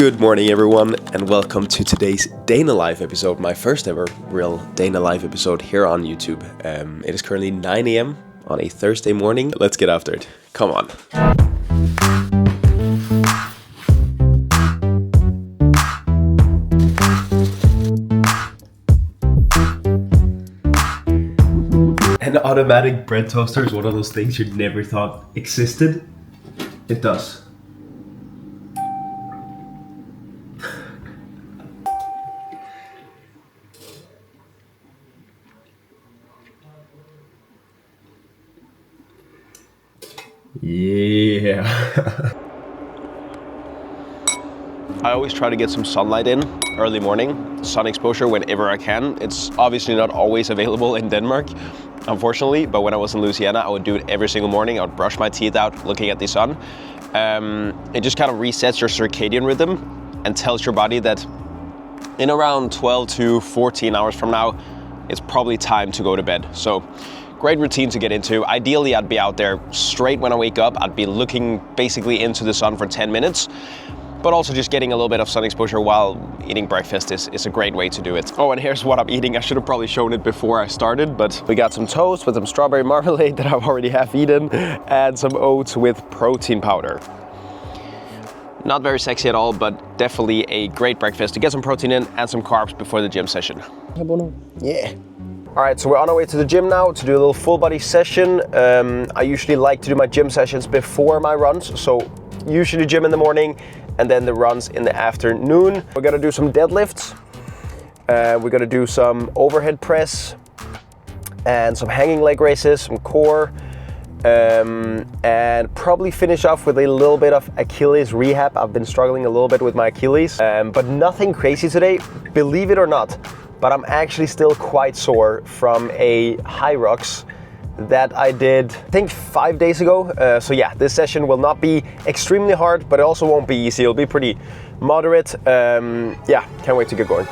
Good morning, everyone, and welcome to today's Dana Live episode, my first ever real Dana Live episode here on YouTube. It is currently 9 a.m. on a Thursday morning. Let's get after it. Come on. An automatic bread toaster is one of those things you never thought existed. It does. Yeah. I always try to get some sunlight in early morning, sun exposure whenever I can. It's obviously not always available in Denmark, unfortunately, but when I was in Louisiana, I would do it every single morning. I would brush my teeth out looking at the sun. It just kind of resets your circadian rhythm and tells your body that in around 12 to 14 hours from now, it's probably time to go to bed. So great routine to get into. Ideally, I'd be out there straight when I wake up. I'd be looking basically into the sun for 10 minutes, but also just getting a little bit of sun exposure while eating breakfast is a great way to do it. Oh, and here's what I'm eating. I should have probably shown it before I started, but we got some toast with some strawberry marmalade that I've already half eaten and some oats with protein powder. Not very sexy at all, but definitely a great breakfast to get some protein in and some carbs before the gym session. Yeah. All right, so we're on our way to the gym now to do a little full body session. I usually like to do my gym sessions before my runs. So usually gym in the morning and then the runs in the afternoon. We're gonna do some deadlifts. We're gonna do some overhead press and some hanging leg raises, some core, and probably finish off with a little bit of Achilles rehab. I've been struggling a little bit with my Achilles, but nothing crazy today, believe it or not. But I'm actually still quite sore from a high rocks that I did, I think 5 days ago. So yeah, this session will not be extremely hard, but it also won't be easy. It'll be pretty moderate. Yeah, can't wait to get going.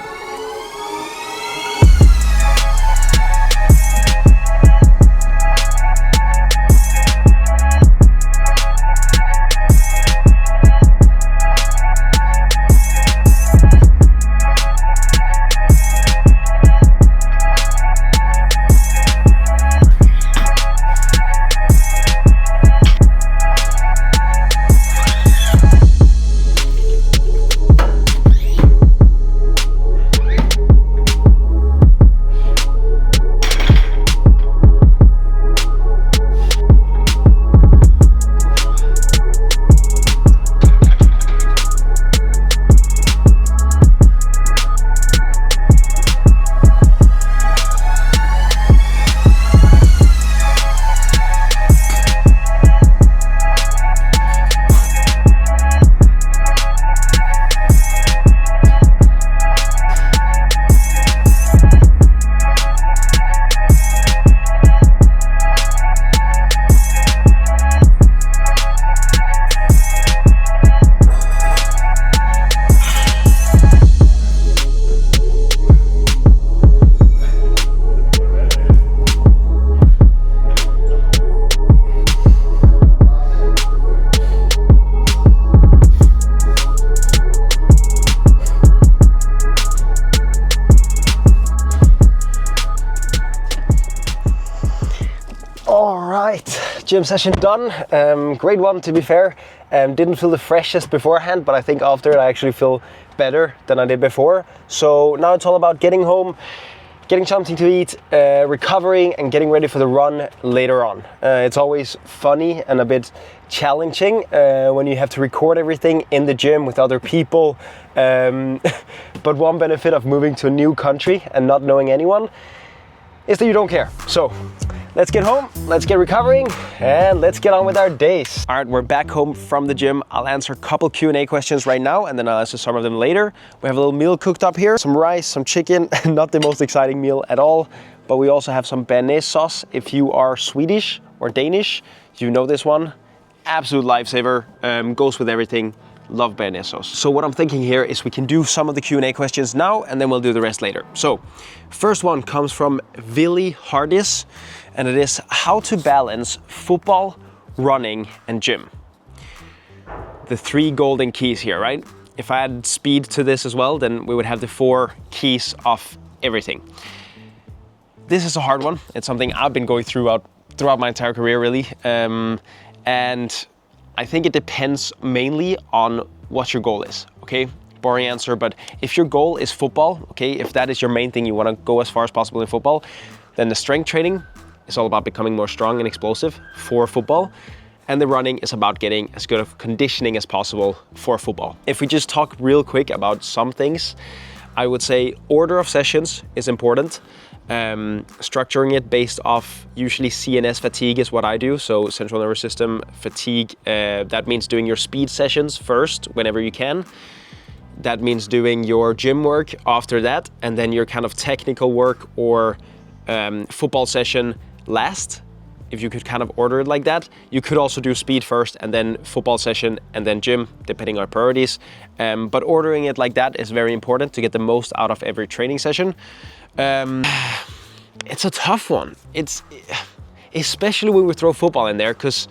Gym session done. Great one, to be fair. Didn't feel the freshest beforehand, but I think after it I actually feel better than I did before. So now it's all about getting home, getting something to eat, recovering and getting ready for the run later on. It's always funny and a bit challenging when you have to record everything in the gym with other people. But one benefit of moving to a new country and not knowing anyone is that you don't care. So let's get home, let's get recovering, and let's get on with our days. All right, we're back home from the gym. I'll answer a couple Q&A questions right now, and then I'll answer some of them later. We have a little meal cooked up here, some rice, some chicken, not the most exciting meal at all, but we also have some béarnaise sauce. If you are Swedish or Danish, you know this one. Absolute lifesaver, goes with everything. Love béarnaise sauce. So what I'm thinking here is we can do some of the Q&A questions now, and then we'll do the rest later. So first one comes from Villy Hardis, and it is how to balance football, running, and gym. The three golden keys here, right? if I add speed to this as well, then we would have the 4 keys of everything. This is a hard one. It's something I've been going throughout my entire career, really. And I think it depends mainly on what your goal is, okay? Boring answer, but if your goal is football, okay, if that is your main thing, you want to go as far as possible in football, then the strength training is all about becoming more strong and explosive for football. And the running is about getting as good of conditioning as possible for football. If we just talk real quick about some things, I would say order of sessions is important. Structuring it based off usually CNS fatigue is what I do. So central nervous system fatigue, that means doing your speed sessions first whenever you can. That means doing your gym work after that, and then your kind of technical work or football session last. If you could kind of order it like that. You could also do speed first and then football session and then gym, depending on priorities. But ordering it like that is very important to get the most out of every training session. It's a tough one. It's especially when we throw football in there, because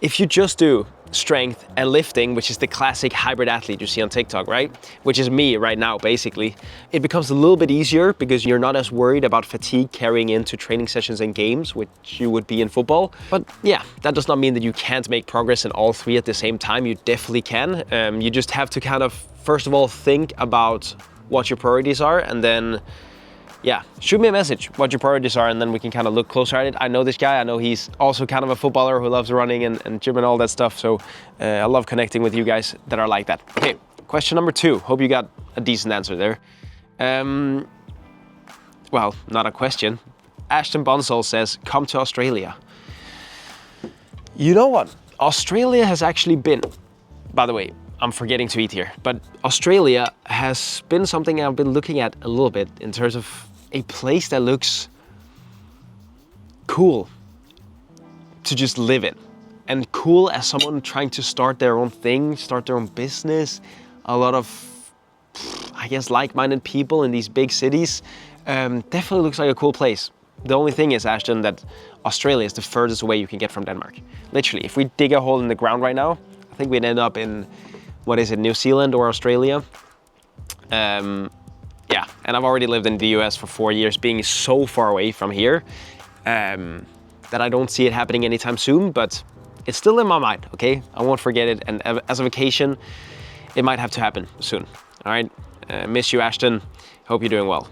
if you just do strength and lifting, which is the classic hybrid athlete you see on TikTok, right? Which is me right now, basically. It becomes a little bit easier because you're not as worried about fatigue carrying into training sessions and games, which you would be in football. But yeah, that does not mean that you can't make progress in all 3 at the same time. You definitely can. You just have to kind of, first of all, think about what your priorities are, and then yeah, shoot me a message what your priorities are, and then we can kind of look closer at it. I know this guy, I know he's also kind of a footballer who loves running and gym and all that stuff. So I love connecting with you guys that are like that. Okay, question number 2. Hope you got a decent answer there. Well, not a question. Ashton Bonsall says, come to Australia. You know what? Australia has actually been, by the way, I'm forgetting to eat here, but Australia has been something I've been looking at a little bit in terms of a place that looks cool to just live in, and cool as someone trying to start their own thing, start their own business. A lot of, I guess, like-minded people in these big cities. Definitely looks like a cool place. The only thing is, Ashton, that Australia is the furthest away you can get from Denmark. Literally, if we dig a hole in the ground right now, I think we'd end up in, what is it, New Zealand or Australia? Yeah, and I've already lived in the US for 4 years, being so far away from here that I don't see it happening anytime soon, but it's still in my mind, okay? I won't forget it, and as a vacation, it might have to happen soon, all right? Miss you, Ashton. Hope you're doing well.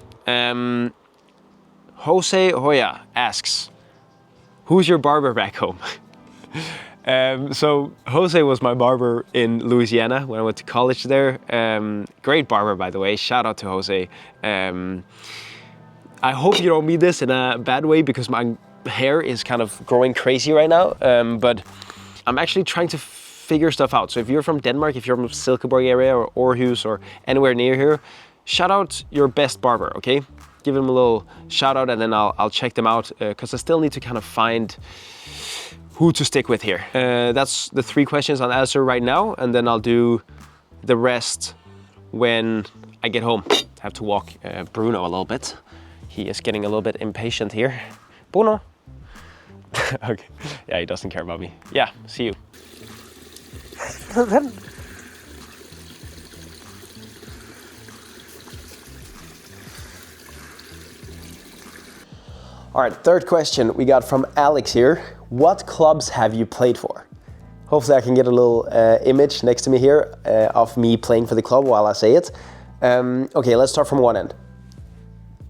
Jose Hoya asks, who's your barber back home? So Jose was my barber in Louisiana when I went to college there. Great barber, by the way. Shout out to Jose. I hope you don't mean this in a bad way, because my hair is kind of growing crazy right now. But I'm actually trying to figure stuff out. So if you're from Denmark, if you're from Silkeborg area or Aarhus or anywhere near here, shout out your best barber, okay? Give them a little shout out, and then I'll check them out, because I still need to kind of find who to stick with here. That's the 3 questions I'll answer right now, and then I'll do the rest when I get home. I have to walk Bruno a little bit. He is getting a little bit impatient here. Bruno. Okay. Yeah, he doesn't care about me. Yeah, see you. All right, 3rd question we got from Alex here. What clubs have you played for? Hopefully I can get a little image next to me here of me playing for the club while I say it. Okay, let's start from one end.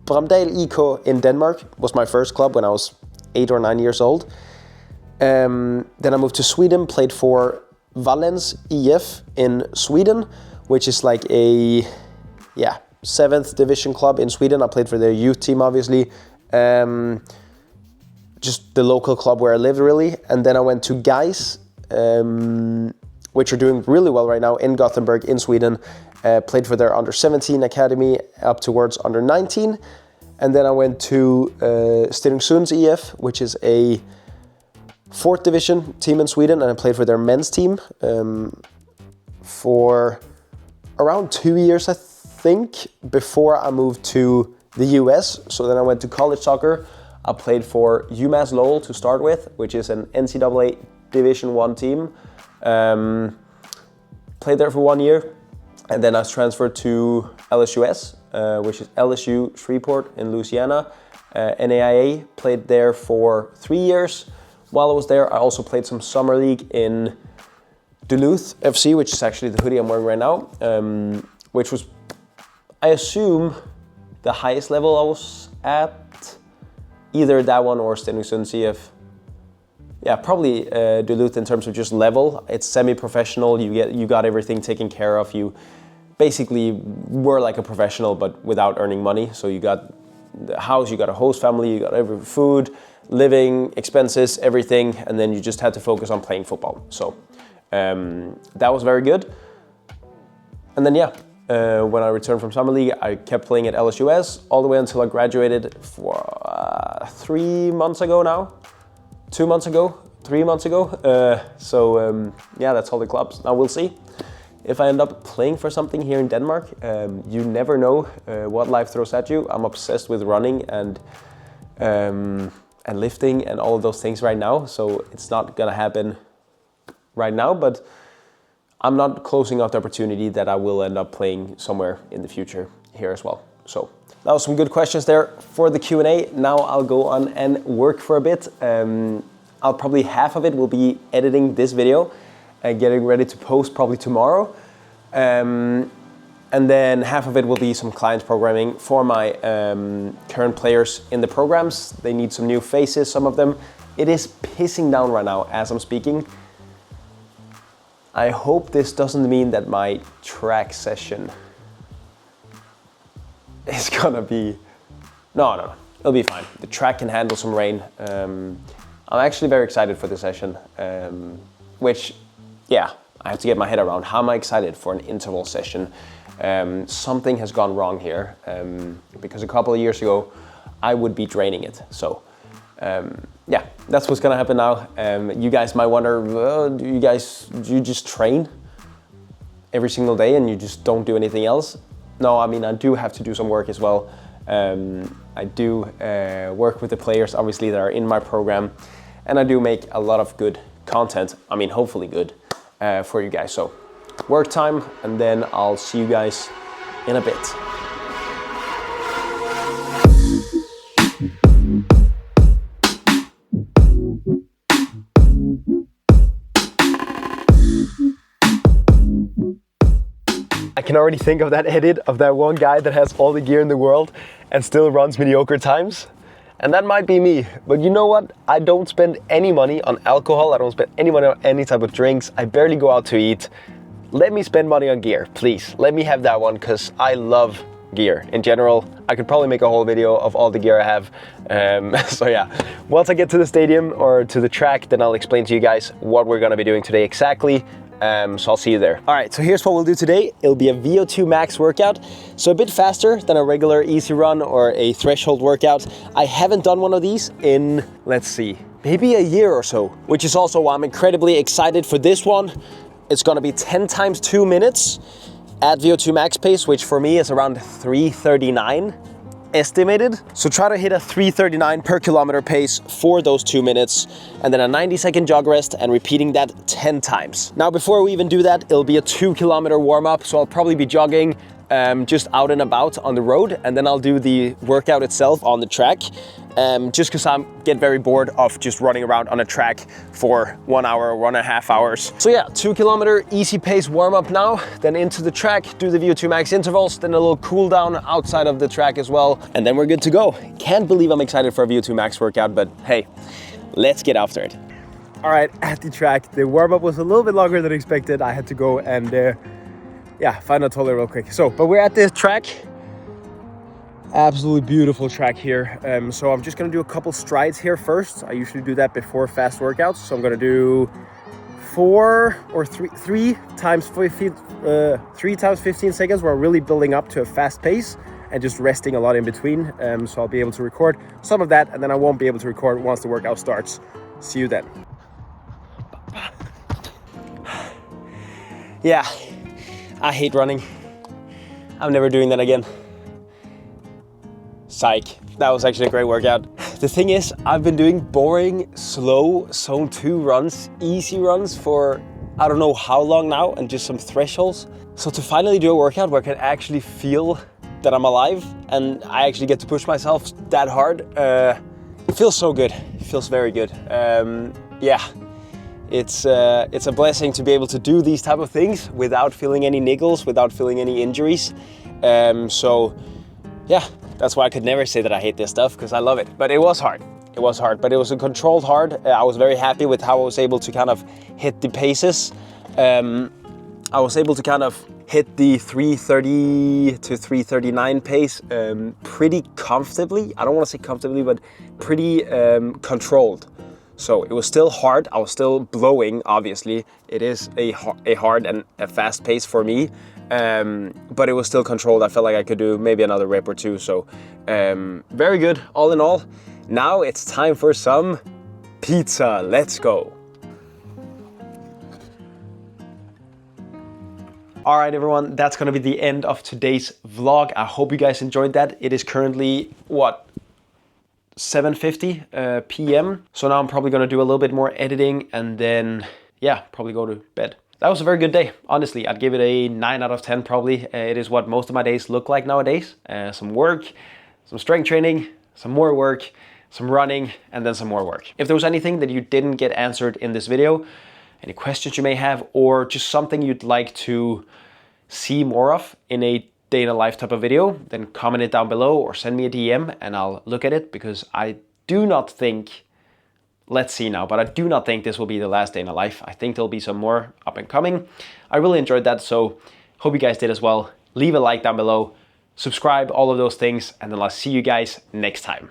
Bramdal IK in Denmark was my first club when I was 8 or 9 years old. Then I moved to Sweden, played for Valens IF in Sweden, which is like a 7th division club in Sweden. I played for their youth team, obviously. Just the local club where I lived, really. And then I went to Gais, which are doing really well right now in Gothenburg in Sweden. Played for their under 17 academy up towards under 19. And then I went to Stenungsunds IF, which is a 4th division team in Sweden, and I played for their men's team for around 2 years, I think, before I moved to the US. So then I went to college soccer. I played for UMass Lowell to start with, which is an NCAA Division I team. Played there for 1 year. And then I was transferred to LSUS, which is LSU Shreveport in Louisiana. NAIA, played there for 3 years. While I was there, I also played some summer league in Duluth FC, which is actually the hoodie I'm wearing right now, which was, I assume, the highest level I was at. Either that one or Stenungsund CF. Yeah, probably Duluth in terms of just level. It's semi-professional. You got everything taken care of. You basically were like a professional, but without earning money. So you got the house, you got a host family, you got every food, living, expenses, everything, and then you just had to focus on playing football. So that was very good. And then when I returned from summer league, I kept playing at LSUS all the way until I graduated for 3 months ago now. 2 months ago, 3 months ago. Yeah, that's all the clubs. Now we'll see if I end up playing for something here in Denmark. You never know what life throws at you. I'm obsessed with running and lifting and all of those things right now. So it's not gonna happen right now, but I'm not closing off the opportunity that I will end up playing somewhere in the future here as well. So that was some good questions there for the Q&A. Now I'll go on and work for a bit. I'll probably half of it will be editing this video and getting ready to post probably tomorrow. And then half of it will be some client programming for my current players in the programs. They need some new faces, some of them. It is pissing down right now as I'm speaking. I hope this doesn't mean that my track session is gonna be... No, it'll be fine. The track can handle some rain. I'm actually very excited for this session, which, yeah, I have to get my head around. How am I excited for an interval session? Something has gone wrong here, because a couple of years ago, I would be draining it. So, yeah, that's what's gonna happen now. You guys might wonder, do you just train every single day and you just don't do anything else? No, I mean, I do have to do some work as well. I do work with the players, obviously, that are in my program, and I do make a lot of good content. I mean, hopefully good for you guys. So, work time, and then I'll see you guys in a bit. I can already think of that edit of that one guy that has all the gear in the world and still runs mediocre times. And that might be me, but you know what? I don't spend any money on alcohol. I don't spend any money on any type of drinks. I barely go out to eat. Let me spend money on gear, please. Let me have that one, because I love gear in general. I could probably make a whole video of all the gear I have. So yeah, once I get to the stadium or to the track, then I'll explain to you guys what we're gonna be doing today exactly. So I'll see you there. All right, so here's what we'll do today. It'll be a VO2 max workout. So a bit faster than a regular easy run or a threshold workout. I haven't done one of these in, let's see, maybe a year or so, which is also why I'm incredibly excited for this one. It's gonna be 10 times 2 minutes at VO2 max pace, which for me is around 3:39 estimated. So try to hit a 3:39 per kilometer pace for those 2 minutes, and then a 90-second jog rest, and repeating that 10 times. Now, before we even do that, it'll be a 2-kilometer warm-up, so I'll probably be jogging just out and about on the road, and then I'll do the workout itself on the track, just because I get very bored of just running around on a track for 1 hour or 1.5 hours. So yeah, 2-kilometer easy pace warm up now, then into the track, do the VO2 max intervals, then a little cool down outside of the track as well, and then we're good to go. Can't believe I'm excited for a VO2 max workout, but hey, let's get after it. All right, at the track, the warm up was a little bit longer than expected. I had to go and find a toilet real quick. So, but we're at this track. Absolutely beautiful track here. So I'm just gonna do a couple strides here first. I usually do that before fast workouts. So I'm gonna do 3 times 15 seconds where I'm really building up to a fast pace and just resting a lot in between. So I'll be able to record some of that, and then I won't be able to record once the workout starts. See you then. Yeah, I hate running. I'm never doing that again. Psych. That was actually a great workout. The thing is, I've been doing boring, slow zone 2 runs, easy runs for I don't know how long now, and just some thresholds. So to finally do a workout where I can actually feel that I'm alive and I actually get to push myself that hard, it feels so good. It feels very good. Yeah, it's a blessing to be able to do these type of things without feeling any niggles, without feeling any injuries. So yeah, that's why I could never say that I hate this stuff, because I love it. But it was hard. It was hard, but it was a controlled hard. I was very happy with how I was able to kind of hit the paces. I was able to kind of hit the 3:30 to 3:39 pace pretty comfortably. I don't want to say comfortably, but pretty controlled. So it was still hard. I was still blowing, obviously. It is a hard and a fast pace for me, but it was still controlled. I felt like I could do maybe another rep or two. So very good, all in all. Now it's time for some pizza. Let's go. All right, everyone, that's gonna be the end of today's vlog. I hope you guys enjoyed that. It is currently, what, 7:50 p.m. So now I'm probably gonna do a little bit more editing and then, yeah, probably go to bed. That was a very good day, honestly. I'd give it a 9 out of 10 probably. It is what most of my days look like nowadays. Some work, some strength training, some more work, some running, and then some more work. If there was anything that you didn't get answered in this video, any questions you may have, or just something you'd like to see more of in a day in a life type of video, then comment it down below or send me a DM and I'll look at it, because I do not think, let's see now, but I do not think this will be the last day in a life. I think there'll be some more up and coming. I really enjoyed that, so hope you guys did as well. Leave a like down below, subscribe, all of those things, and then I'll see you guys next time.